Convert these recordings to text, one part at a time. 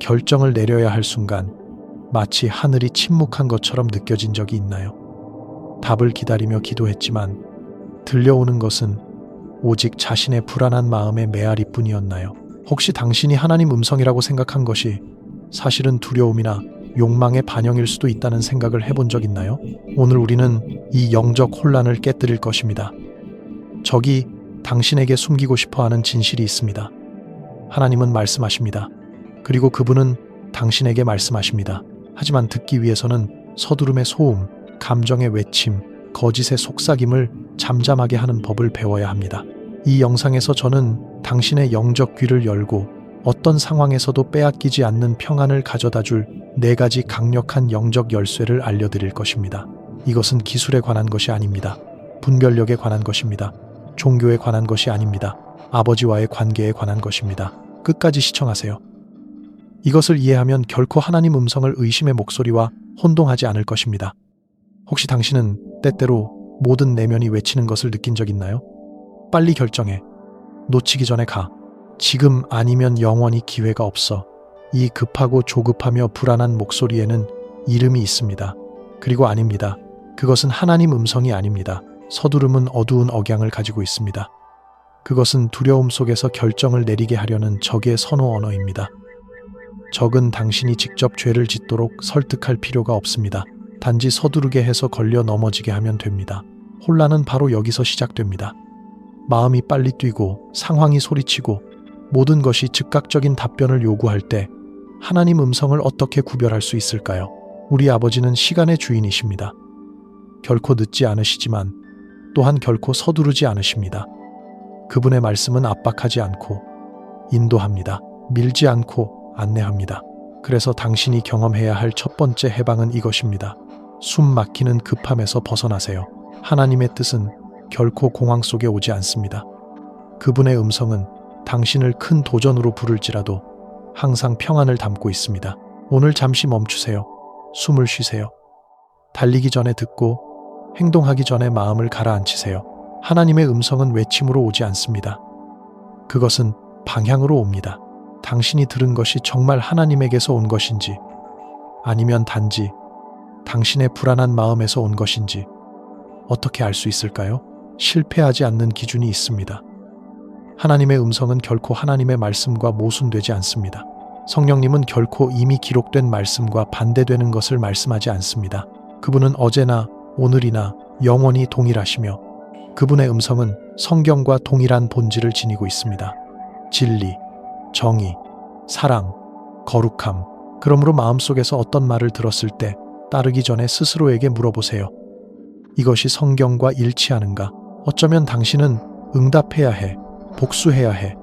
결정을 내려야 할 순간 마치 하늘이 침묵한 것처럼 느껴진 적이 있나요? 답을 기다리며 기도했지만 들려오는 것은 오직 자신의 불안한 마음의 메아리뿐이었나요? 혹시 당신이 하나님 음성이라고 생각한 것이 사실은 두려움이나 욕망의 반영일 수도 있다는 생각을 해본 적 있나요? 오늘 우리는 이 영적 혼란을 깨뜨릴 것입니다. 저기 당신에게 숨기고 싶어 하는 진실이 있습니다. 하나님은 말씀하십니다. 그리고 그분은 당신에게 말씀하십니다. 하지만 듣기 위해서는 서두름의 소음, 감정의 외침, 거짓의 속삭임을 잠잠하게 하는 법을 배워야 합니다. 이 영상에서 저는 당신의 영적 귀를 열고 어떤 상황에서도 빼앗기지 않는 평안을 가져다 줄 4가지 강력한 영적 열쇠를 알려드릴 것입니다. 이것은 기술에 관한 것이 아닙니다. 분별력에 관한 것입니다. 종교에 관한 것이 아닙니다. 아버지와의 관계에 관한 것입니다. 끝까지 시청하세요. 이것을 이해하면 결코 하나님 음성을 의심의 목소리와 혼동하지 않을 것입니다. 혹시 당신은 때때로 모든 내면이 외치는 것을 느낀 적 있나요? 빨리 결정해. 놓치기 전에 가. 지금 아니면 영원히 기회가 없어. 이 급하고 조급하며 불안한 목소리에는 이름이 있습니다. 그리고 아닙니다. 그것은 하나님 음성이 아닙니다. 서두름은 어두운 억양을 가지고 있습니다. 그것은 두려움 속에서 결정을 내리게 하려는 적의 선호 언어입니다. 적은 당신이 직접 죄를 짓도록 설득할 필요가 없습니다. 단지 서두르게 해서 걸려 넘어지게 하면 됩니다. 혼란은 바로 여기서 시작됩니다. 마음이 빨리 뛰고 상황이 소리치고 모든 것이 즉각적인 답변을 요구할 때 하나님 음성을 어떻게 구별할 수 있을까요? 우리 아버지는 시간의 주인이십니다. 결코 늦지 않으시지만 또한 결코 서두르지 않으십니다. 그분의 말씀은 압박하지 않고 인도합니다. 밀지 않고 안내합니다. 그래서 당신이 경험해야 할 첫 번째 해방은 이것입니다. 숨 막히는 급함에서 벗어나세요. 하나님의 뜻은 결코 공황 속에 오지 않습니다. 그분의 음성은 당신을 큰 도전으로 부를지라도 항상 평안을 담고 있습니다. 오늘 잠시 멈추세요. 숨을 쉬세요. 달리기 전에 듣고 행동하기 전에 마음을 가라앉히세요. 하나님의 음성은 외침으로 오지 않습니다. 그것은 방향으로 옵니다. 당신이 들은 것이 정말 하나님에게서 온 것인지 아니면 단지 당신의 불안한 마음에서 온 것인지 어떻게 알 수 있을까요? 실패하지 않는 기준이 있습니다. 하나님의 음성은 결코 하나님의 말씀과 모순되지 않습니다. 성령님은 결코 이미 기록된 말씀과 반대되는 것을 말씀하지 않습니다. 그분은 어제나 오늘이나 영원히 동일하시며 그분의 음성은 성경과 동일한 본질을 지니고 있습니다. 진리, 정의, 사랑, 거룩함. 그러므로 마음속에서 어떤 말을 들었을 때 따르기 전에 스스로에게 물어보세요. 이것이 성경과 일치하는가? 어쩌면 당신은 응답해야 해, 복수해야 해,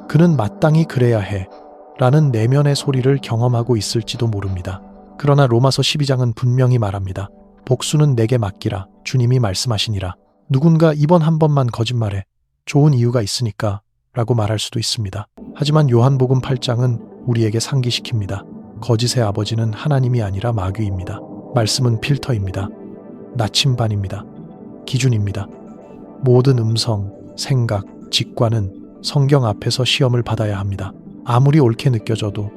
그는 마땅히 그래야 해 라는 내면의 소리를 경험하고 있을지도 모릅니다. 그러나 로마서 12장은 분명히 말합니다. 복수는 내게 맡기라. 주님이 말씀하시니라. 누군가 이번 한 번만 거짓말해. 좋은 이유가 있으니까 라고 말할 수도 있습니다. 하지만 요한복음 8장은 우리에게 상기시킵니다. 거짓의 아버지는 하나님이 아니라 마귀입니다. 말씀은 필터입니다. 나침반입니다. 기준입니다. 모든 음성, 생각, 직관은 성경 앞에서 시험을 받아야 합니다. 아무리 옳게 느껴져도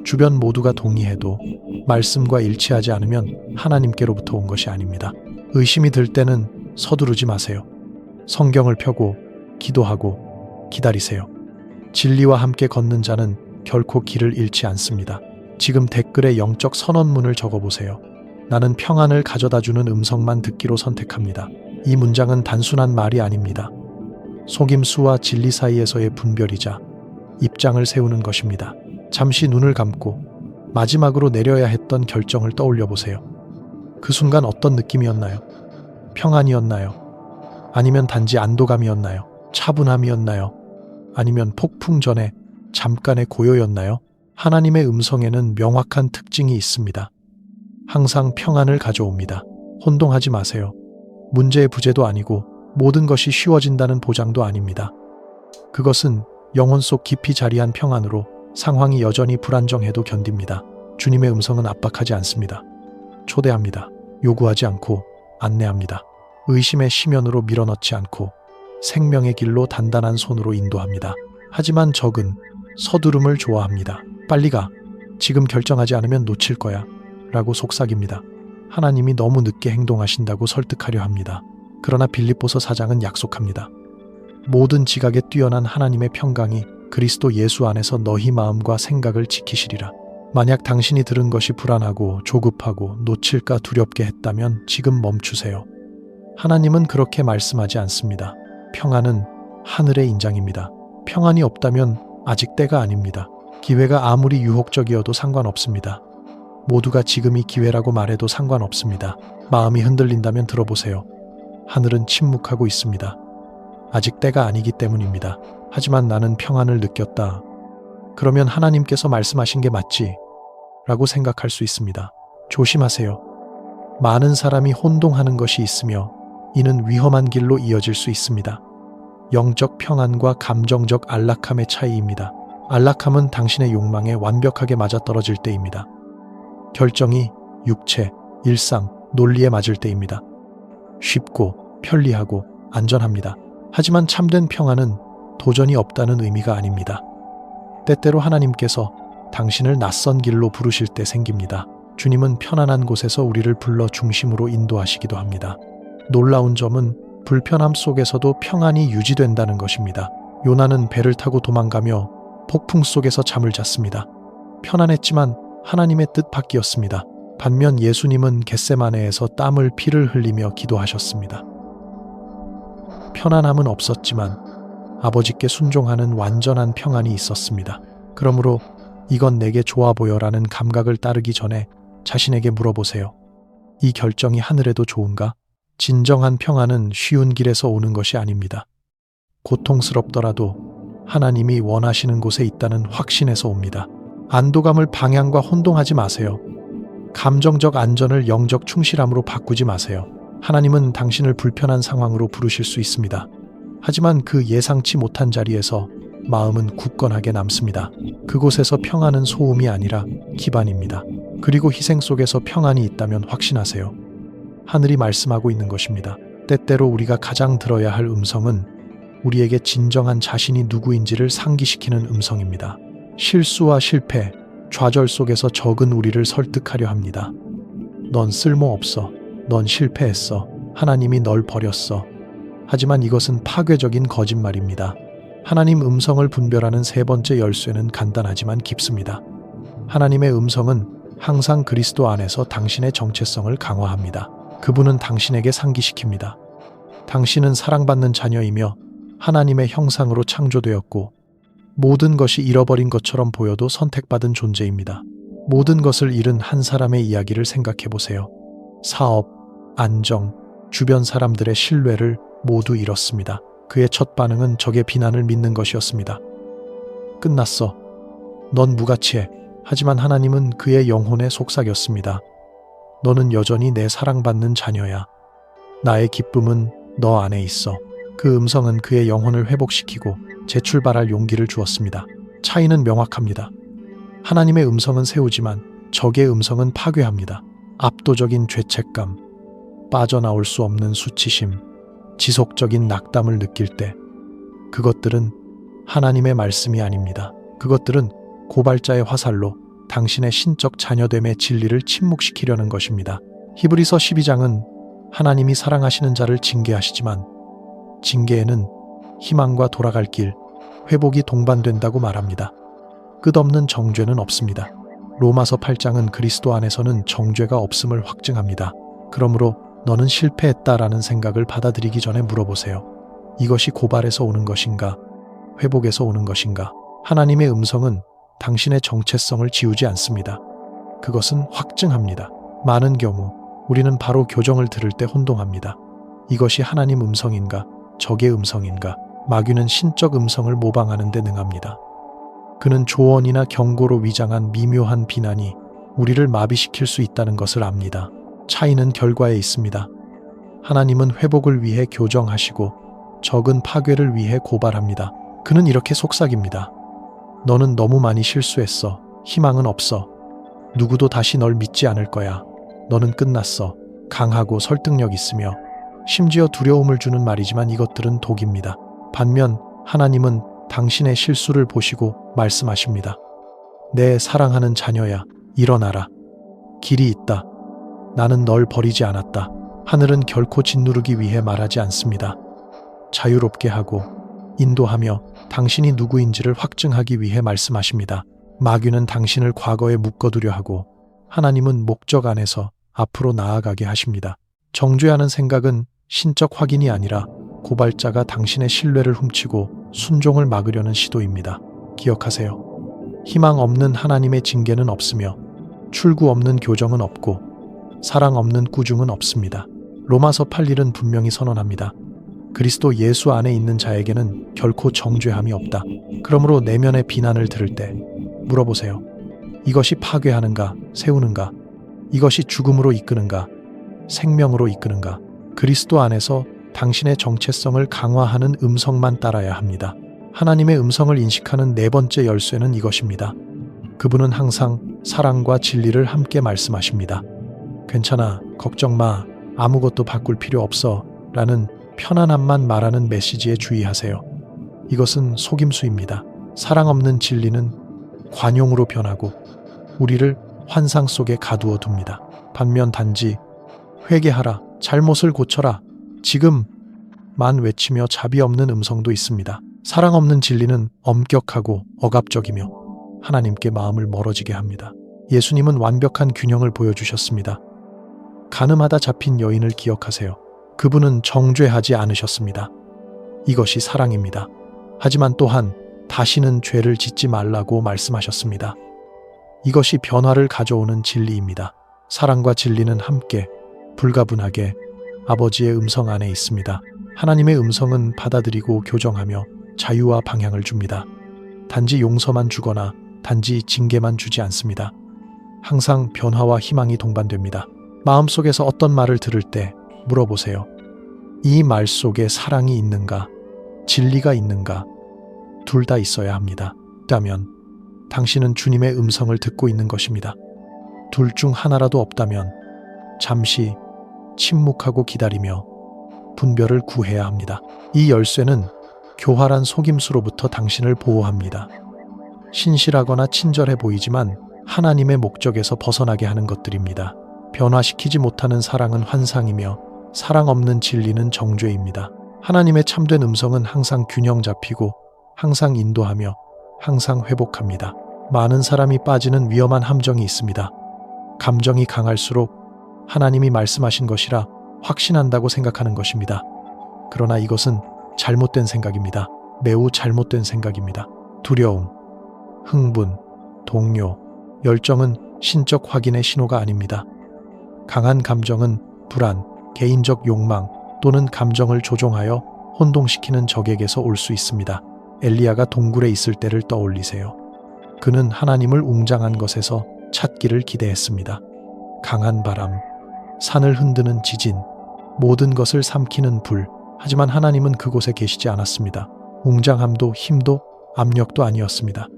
주변 모두가 동의해도 말씀과 일치하지 않으면 하나님께로부터 온 것이 아닙니다. 의심이 들 때는 서두르지 마세요. 성경을 펴고 기도하고 기다리세요. 진리와 함께 걷는 자는 결코 길을 잃지 않습니다. 지금 댓글에 영적 선언문을 적어보세요. 나는 평안을 가져다주는 음성만 듣기로 선택합니다. 이 문장은 단순한 말이 아닙니다. 속임수와 진리 사이에서의 분별이자 입장을 세우는 것입니다. 잠시 눈을 감고 마지막으로 내려야 했던 결정을 떠올려 보세요. 그 순간 어떤 느낌이었나요? 평안이었나요? 아니면 단지 안도감이었나요? 차분함이었나요? 아니면 폭풍 전에 잠깐의 고요였나요? 하나님의 음성에는 명확한 특징이 있습니다. 항상 평안을 가져옵니다. 혼동하지 마세요. 문제의 부재도 아니고 모든 것이 쉬워진다는 보장도 아닙니다. 그것은 영혼 속 깊이 자리한 평안으로 상황이 여전히 불안정해도 견딥니다. 주님의 음성은 압박하지 않습니다. 초대합니다. 요구하지 않고 안내합니다. 의심의 심연으로 밀어넣지 않고 생명의 길로 단단한 손으로 인도합니다. 하지만 적은 서두름을 좋아합니다. 빨리 가. 지금 결정하지 않으면 놓칠 거야 라고 속삭입니다. 하나님이 너무 늦게 행동하신다고 설득하려 합니다. 그러나 빌립보서 4장은 약속합니다. 모든 지각에 뛰어난 하나님의 평강이 그리스도 예수 안에서 너희 마음과 생각을 지키시리라. 만약 당신이 들은 것이 불안하고 조급하고 놓칠까 두렵게 했다면 지금 멈추세요. 하나님은 그렇게 말씀하지 않습니다. 평안은 하늘의 인장입니다. 평안이 없다면 아직 때가 아닙니다. 기회가 아무리 유혹적이어도 상관없습니다. 모두가 지금이 기회라고 말해도 상관없습니다. 마음이 흔들린다면 들어보세요. 하늘은 침묵하고 있습니다. 아직 때가 아니기 때문입니다. 하지만 나는 평안을 느꼈다. 그러면 하나님께서 말씀하신 게 맞지? 라고 생각할 수 있습니다. 조심하세요. 많은 사람이 혼동하는 것이 있으며 이는 위험한 길로 이어질 수 있습니다. 영적 평안과 감정적 안락함의 차이입니다. 안락함은 당신의 욕망에 완벽하게 맞아떨어질 때입니다. 결정이 육체, 일상, 논리에 맞을 때입니다. 쉽고 편리하고 안전합니다. 하지만 참된 평안은 도전이 없다는 의미가 아닙니다. 때때로 하나님께서 당신을 낯선 길로 부르실 때 생깁니다. 주님은 편안한 곳에서 우리를 불러 중심으로 인도하시기도 합니다. 놀라운 점은 불편함 속에서도 평안이 유지된다는 것입니다. 요나는 배를 타고 도망가며 폭풍 속에서 잠을 잤습니다. 편안했지만 하나님의 뜻 밖이었습니다. 반면 예수님은 겟세마네에서 땀을 피를 흘리며 기도하셨습니다. 편안함은 없었지만 아버지께 순종하는 완전한 평안이 있었습니다. 그러므로 이건 내게 좋아 보여라는 감각을 따르기 전에 자신에게 물어보세요. 이 결정이 하늘에도 좋은가? 진정한 평안은 쉬운 길에서 오는 것이 아닙니다. 고통스럽더라도 하나님이 원하시는 곳에 있다는 확신에서 옵니다. 안도감을 방향과 혼동하지 마세요. 감정적 안전을 영적 충실함으로 바꾸지 마세요. 하나님은 당신을 불편한 상황으로 부르실 수 있습니다. 하지만 그 예상치 못한 자리에서 마음은 굳건하게 남습니다. 그곳에서 평안은 소음이 아니라 기반입니다. 그리고 희생 속에서 평안이 있다면 확신하세요. 하늘이 말씀하고 있는 것입니다. 때때로 우리가 가장 들어야 할 음성은 우리에게 진정한 자신이 누구인지를 상기시키는 음성입니다. 실수와 실패, 좌절 속에서 적은 우리를 설득하려 합니다. 넌 쓸모없어. 넌 실패했어. 하나님이 널 버렸어. 하지만 이것은 파괴적인 거짓말입니다. 하나님 음성을 분별하는 세 번째 열쇠는 간단하지만 깊습니다. 하나님의 음성은 항상 그리스도 안에서 당신의 정체성을 강화합니다. 그분은 당신에게 상기시킵니다. 당신은 사랑받는 자녀이며 하나님의 형상으로 창조되었고 모든 것이 잃어버린 것처럼 보여도 선택받은 존재입니다. 모든 것을 잃은 한 사람의 이야기를 생각해 보세요. 사업, 안정, 주변 사람들의 신뢰를 모두 잃었습니다. 그의 첫 반응은 적의 비난을 믿는 것이었습니다. 끝났어. 넌 무가치해. 하지만 하나님은 그의 영혼에 속삭였습니다. 너는 여전히 내 사랑받는 자녀야. 나의 기쁨은 너 안에 있어. 그 음성은 그의 영혼을 회복시키고 재출발할 용기를 주었습니다. 차이는 명확합니다. 하나님의 음성은 세우지만 적의 음성은 파괴합니다. 압도적인 죄책감, 빠져나올 수 없는 수치심, 지속적인 낙담을 느낄 때 그것들은 하나님의 말씀이 아닙니다. 그것들은 고발자의 화살로 당신의 신적 자녀됨의 진리를 침묵시키려는 것입니다. 히브리서 12장은 하나님이 사랑하시는 자를 징계하시지만 징계에는 희망과 돌아갈 길, 회복이 동반된다고 말합니다. 끝없는 정죄는 없습니다. 로마서 8장은 그리스도 안에서는 정죄가 없음을 확증합니다. 그러므로 너는 실패했다라는 생각을 받아들이기 전에 물어보세요. 이것이 고발에서 오는 것인가? 회복에서 오는 것인가? 하나님의 음성은 당신의 정체성을 지우지 않습니다. 그것은 확증합니다. 많은 경우 우리는 바로 교정을 들을 때 혼동합니다. 이것이 하나님 음성인가? 적의 음성인가? 마귀는 신적 음성을 모방하는 데 능합니다. 그는 조언이나 경고로 위장한 미묘한 비난이 우리를 마비시킬 수 있다는 것을 압니다. 차이는 결과에 있습니다. 하나님은 회복을 위해 교정하시고 적은 파괴를 위해 고발합니다. 그는 이렇게 속삭입니다. 너는 너무 많이 실수했어. 희망은 없어. 누구도 다시 널 믿지 않을 거야. 너는 끝났어. 강하고 설득력 있으며 심지어 두려움을 주는 말이지만 이것들은 독입니다. 반면 하나님은 당신의 실수를 보시고 말씀하십니다. 내 사랑하는 자녀야, 일어나라. 길이 있다. 나는 널 버리지 않았다. 하늘은 결코 짓누르기 위해 말하지 않습니다. 자유롭게 하고 인도하며 당신이 누구인지를 확증하기 위해 말씀하십니다. 마귀는 당신을 과거에 묶어두려 하고 하나님은 목적 안에서 앞으로 나아가게 하십니다. 정죄하는 생각은 신적 확인이 아니라 고발자가 당신의 신뢰를 훔치고 순종을 막으려는 시도입니다. 기억하세요. 희망 없는 하나님의 징계는 없으며 출구 없는 교정은 없고 사랑 없는 꾸중은 없습니다. 로마서 8일은 분명히 선언합니다. 그리스도 예수 안에 있는 자에게는 결코 정죄함이 없다. 그러므로 내면의 비난을 들을 때 물어보세요. 이것이 파괴하는가, 세우는가? 이것이 죽음으로 이끄는가, 생명으로 이끄는가? 그리스도 안에서 당신의 정체성을 강화하는 음성만 따라야 합니다. 하나님의 음성을 인식하는 네 번째 열쇠는 이것입니다. 그분은 항상 사랑과 진리를 함께 말씀하십니다. 괜찮아, 걱정 마, 아무것도 바꿀 필요 없어 라는 편안함만 말하는 메시지에 주의하세요. 이것은 속임수입니다. 사랑 없는 진리는 관용으로 변하고 우리를 환상 속에 가두어 둡니다. 반면 단지 회개하라, 잘못을 고쳐라, 지금만 외치며 자비 없는 음성도 있습니다. 사랑 없는 진리는 엄격하고 억압적이며 하나님께 마음을 멀어지게 합니다. 예수님은 완벽한 균형을 보여주셨습니다. 가늠하다 잡힌 여인을 기억하세요. 그분은 정죄하지 않으셨습니다. 이것이 사랑입니다. 하지만 또한 다시는 죄를 짓지 말라고 말씀하셨습니다. 이것이 변화를 가져오는 진리입니다. 사랑과 진리는 함께 불가분하게 아버지의 음성 안에 있습니다. 하나님의 음성은 받아들이고 교정하며 자유와 방향을 줍니다. 단지 용서만 주거나 단지 징계만 주지 않습니다. 항상 변화와 희망이 동반됩니다. 마음속에서 어떤 말을 들을 때 물어보세요. 이 말 속에 사랑이 있는가? 진리가 있는가? 둘 다 있어야 합니다. 있다면 당신은 주님의 음성을 듣고 있는 것입니다. 둘 중 하나라도 없다면 잠시 침묵하고 기다리며 분별을 구해야 합니다. 이 열쇠는 교활한 속임수로부터 당신을 보호합니다. 신실하거나 친절해 보이지만 하나님의 목적에서 벗어나게 하는 것들입니다. 변화시키지 못하는 사랑은 환상이며 사랑 없는 진리는 정죄입니다. 하나님의 참된 음성은 항상 균형 잡히고 항상 인도하며 항상 회복합니다. 많은 사람이 빠지는 위험한 함정이 있습니다. 감정이 강할수록 하나님이 말씀하신 것이라 확신한다고 생각하는 것입니다. 그러나 이것은 잘못된 생각입니다. 매우 잘못된 생각입니다. 두려움, 흥분, 동요, 열정은 신적 확인의 신호가 아닙니다. 강한 감정은 불안, 개인적 욕망 또는 감정을 조종하여 혼동시키는 적에게서 올 수 있습니다. 엘리야가 동굴에 있을 때를 떠올리세요. 그는 하나님을 웅장한 것에서 찾기를 기대했습니다. 강한 바람, 산을 흔드는 지진, 모든 것을 삼키는 불, 하지만 하나님은 그곳에 계시지 않았습니다. 웅장함도 힘도 압력도 아니었습니다.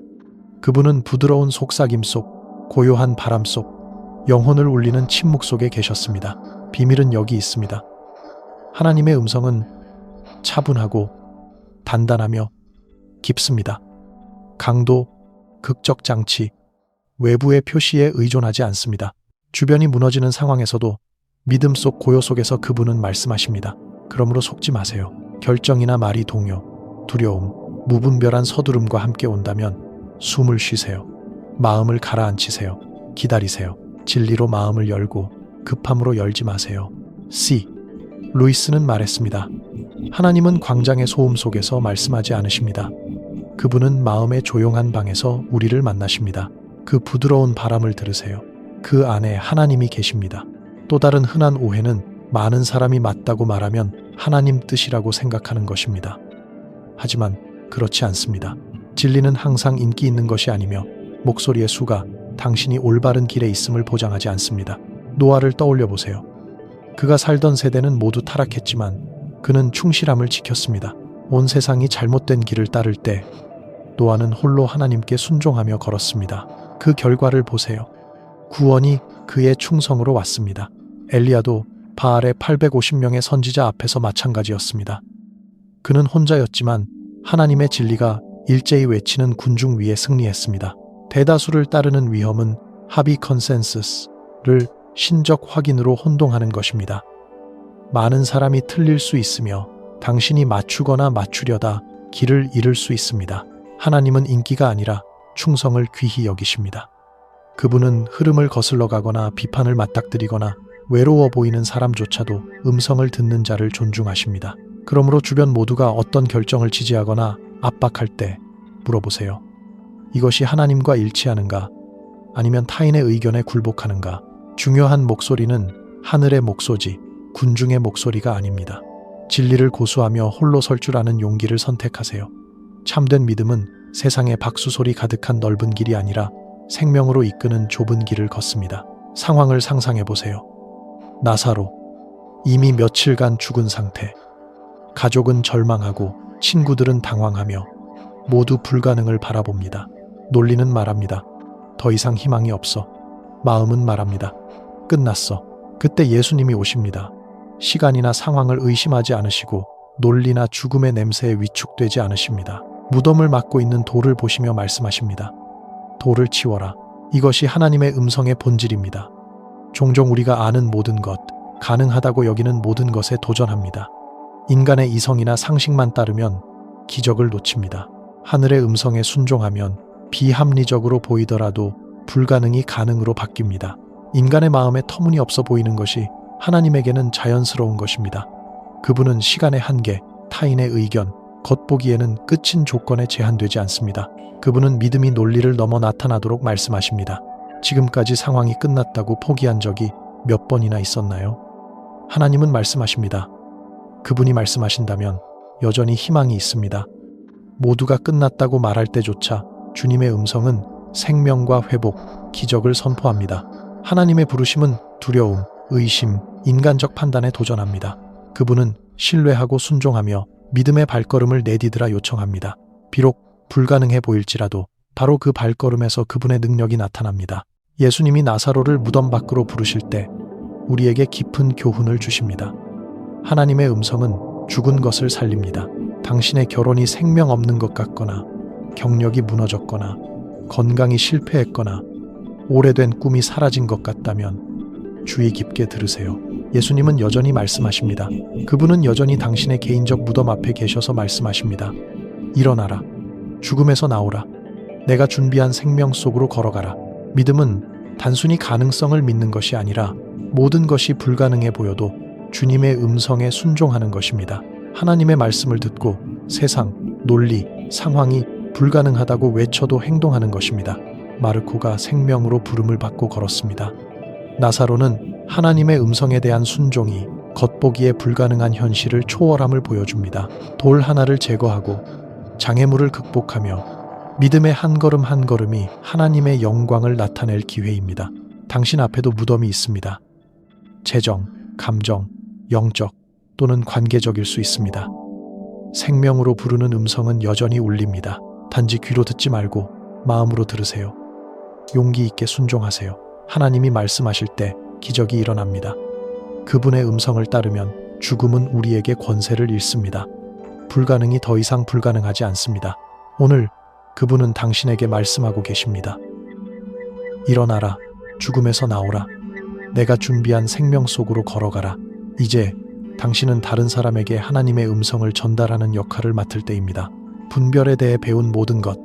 그분은 부드러운 속삭임 속, 고요한 바람 속, 영혼을 울리는 침묵 속에 계셨습니다. 비밀은 여기 있습니다. 하나님의 음성은 차분하고 단단하며 깊습니다. 강도, 극적 장치, 외부의 표시에 의존하지 않습니다. 주변이 무너지는 상황에서도 믿음 속 고요 속에서 그분은 말씀하십니다. 그러므로 속지 마세요. 결정이나 말이 동요, 두려움, 무분별한 서두름과 함께 온다면 숨을 쉬세요. 마음을 가라앉히세요. 기다리세요. 진리로 마음을 열고 급함으로 열지 마세요. C. 루이스는 말했습니다. 하나님은 광장의 소음 속에서 말씀하지 않으십니다. 그분은 마음의 조용한 방에서 우리를 만나십니다. 그 부드러운 바람을 들으세요. 그 안에 하나님이 계십니다. 또 다른 흔한 오해는 많은 사람이 맞다고 말하면 하나님 뜻이라고 생각하는 것입니다. 하지만 그렇지 않습니다. 진리는 항상 인기 있는 것이 아니며 목소리의 수가 당신이 올바른 길에 있음을 보장하지 않습니다. 노아를 떠올려 보세요. 그가 살던 세대는 모두 타락했지만 그는 충실함을 지켰습니다. 온 세상이 잘못된 길을 따를 때 노아는 홀로 하나님께 순종하며 걸었습니다. 그 결과를 보세요. 구원이 그의 충성으로 왔습니다. 엘리야도 바알의 850명의 선지자 앞에서 마찬가지였습니다. 그는 혼자였지만 하나님의 진리가 일제히 외치는 군중 위에 승리했습니다. 대다수를 따르는 위험은 합의 컨센서스를 신적 확인으로 혼동하는 것입니다. 많은 사람이 틀릴 수 있으며 당신이 맞추거나 맞추려다 길을 잃을 수 있습니다. 하나님은 인기가 아니라 충성을 귀히 여기십니다. 그분은 흐름을 거슬러 가거나 비판을 맞닥뜨리거나 외로워 보이는 사람조차도 음성을 듣는 자를 존중하십니다. 그러므로 주변 모두가 어떤 결정을 지지하거나 압박할 때 물어보세요. 이것이 하나님과 일치하는가? 아니면 타인의 의견에 굴복하는가? 중요한 목소리는 하늘의 목소지, 군중의 목소리가 아닙니다. 진리를 고수하며 홀로 설 줄 아는 용기를 선택하세요. 참된 믿음은 세상에 박수소리 가득한 넓은 길이 아니라 생명으로 이끄는 좁은 길을 걷습니다. 상황을 상상해 보세요. 나사로, 이미 며칠간 죽은 상태. 가족은 절망하고 친구들은 당황하며 모두 불가능을 바라봅니다. 논리는 말합니다. 더 이상 희망이 없어. 마음은 말합니다. 끝났어. 그때 예수님이 오십니다. 시간이나 상황을 의심하지 않으시고 논리나 죽음의 냄새에 위축되지 않으십니다. 무덤을 막고 있는 돌을 보시며 말씀하십니다. 돌을 치워라. 이것이 하나님의 음성의 본질입니다. 종종 우리가 아는 모든 것, 가능하다고 여기는 모든 것에 도전합니다. 인간의 이성이나 상식만 따르면 기적을 놓칩니다. 하늘의 음성에 순종하면 비합리적으로 보이더라도 불가능이 가능으로 바뀝니다. 인간의 마음에 터무니없어 보이는 것이 하나님에게는 자연스러운 것입니다. 그분은 시간의 한계, 타인의 의견, 겉보기에는 끝인 조건에 제한되지 않습니다. 그분은 믿음이 논리를 넘어 나타나도록 말씀하십니다. 지금까지 상황이 끝났다고 포기한 적이 몇 번이나 있었나요? 하나님은 말씀하십니다. 그분이 말씀하신다면 여전히 희망이 있습니다. 모두가 끝났다고 말할 때조차 주님의 음성은 생명과 회복, 기적을 선포합니다. 하나님의 부르심은 두려움, 의심, 인간적 판단에 도전합니다. 그분은 신뢰하고 순종하며 믿음의 발걸음을 내디드라 요청합니다. 비록 불가능해 보일지라도 바로 그 발걸음에서 그분의 능력이 나타납니다. 예수님이 나사로를 무덤 밖으로 부르실 때 우리에게 깊은 교훈을 주십니다. 하나님의 음성은 죽은 것을 살립니다. 당신의 결혼이 생명 없는 것 같거나 경력이 무너졌거나 건강이 실패했거나 오래된 꿈이 사라진 것 같다면 주의 깊게 들으세요. 예수님은 여전히 말씀하십니다. 그분은 여전히 당신의 개인적 무덤 앞에 계셔서 말씀하십니다. 일어나라. 죽음에서 나오라. 내가 준비한 생명 속으로 걸어가라. 믿음은 단순히 가능성을 믿는 것이 아니라 모든 것이 불가능해 보여도 주님의 음성에 순종하는 것입니다. 하나님의 말씀을 듣고 세상, 논리, 상황이 불가능하다고 외쳐도 행동하는 것입니다. 마르코가 생명으로 부름을 받고 걸었습니다. 나사로는 하나님의 음성에 대한 순종이 겉보기에 불가능한 현실을 초월함을 보여줍니다. 돌 하나를 제거하고 장애물을 극복하며 믿음의 한 걸음 한 걸음이 하나님의 영광을 나타낼 기회입니다. 당신 앞에도 무덤이 있습니다. 재정, 감정, 영적 또는 관계적일 수 있습니다. 생명으로 부르는 음성은 여전히 울립니다. 단지 귀로 듣지 말고 마음으로 들으세요. 용기 있게 순종하세요. 하나님이 말씀하실 때 기적이 일어납니다. 그분의 음성을 따르면 죽음은 우리에게 권세를 잃습니다. 불가능이 더 이상 불가능하지 않습니다. 오늘 그분은 당신에게 말씀하고 계십니다. 일어나라. 죽음에서 나오라. 내가 준비한 생명 속으로 걸어가라. 이제 당신은 다른 사람에게 하나님의 음성을 전달하는 역할을 맡을 때입니다. 분별에 대해 배운 모든 것,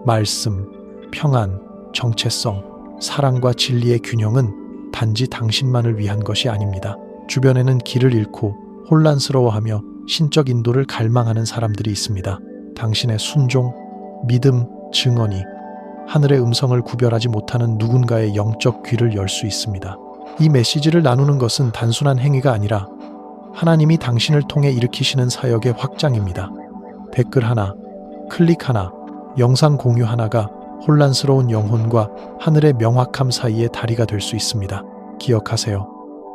말씀, 평안, 정체성, 사랑과 진리의 균형은 단지 당신만을 위한 것이 아닙니다. 주변에는 길을 잃고 혼란스러워하며 신적 인도를 갈망하는 사람들이 있습니다. 당신의 순종, 믿음, 증언이 하늘의 음성을 구별하지 못하는 누군가의 영적 귀를 열 수 있습니다. 이 메시지를 나누는 것은 단순한 행위가 아니라 하나님이 당신을 통해 일으키시는 사역의 확장입니다. 댓글 하나, 클릭 하나, 영상 공유 하나가 혼란스러운 영혼과 하늘의 명확함 사이의 다리가 될 수 있습니다. 기억하세요.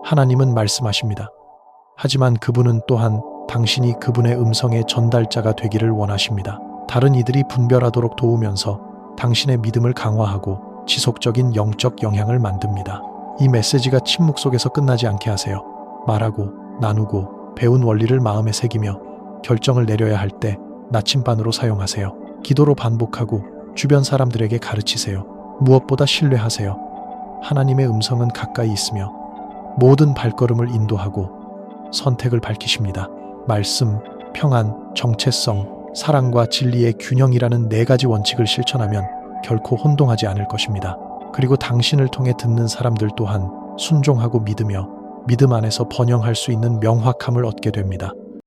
하나님은 말씀하십니다. 하지만 그분은 또한 당신이 그분의 음성의 전달자가 되기를 원하십니다. 다른 이들이 분별하도록 도우면서 당신의 믿음을 강화하고 지속적인 영적 영향을 만듭니다. 이 메시지가 침묵 속에서 끝나지 않게 하세요. 말하고, 나누고, 배운 원리를 마음에 새기며 결정을 내려야 할 때 나침반으로 사용하세요. 기도로 반복하고 주변 사람들에게 가르치세요. 무엇보다 신뢰하세요. 하나님의 음성은 가까이 있으며 모든 발걸음을 인도하고 선택을 밝히십니다. 말씀, 평안, 정체성, 사랑과 진리의 균형이라는 4가지 원칙을 실천하면 결코 혼동하지 않을 것입니다. 그리고 당신을 통해 듣는 사람들 또한 순종하고 믿으며 믿음 안에서 번영할 수 있는 명확함을 얻게 됩니다.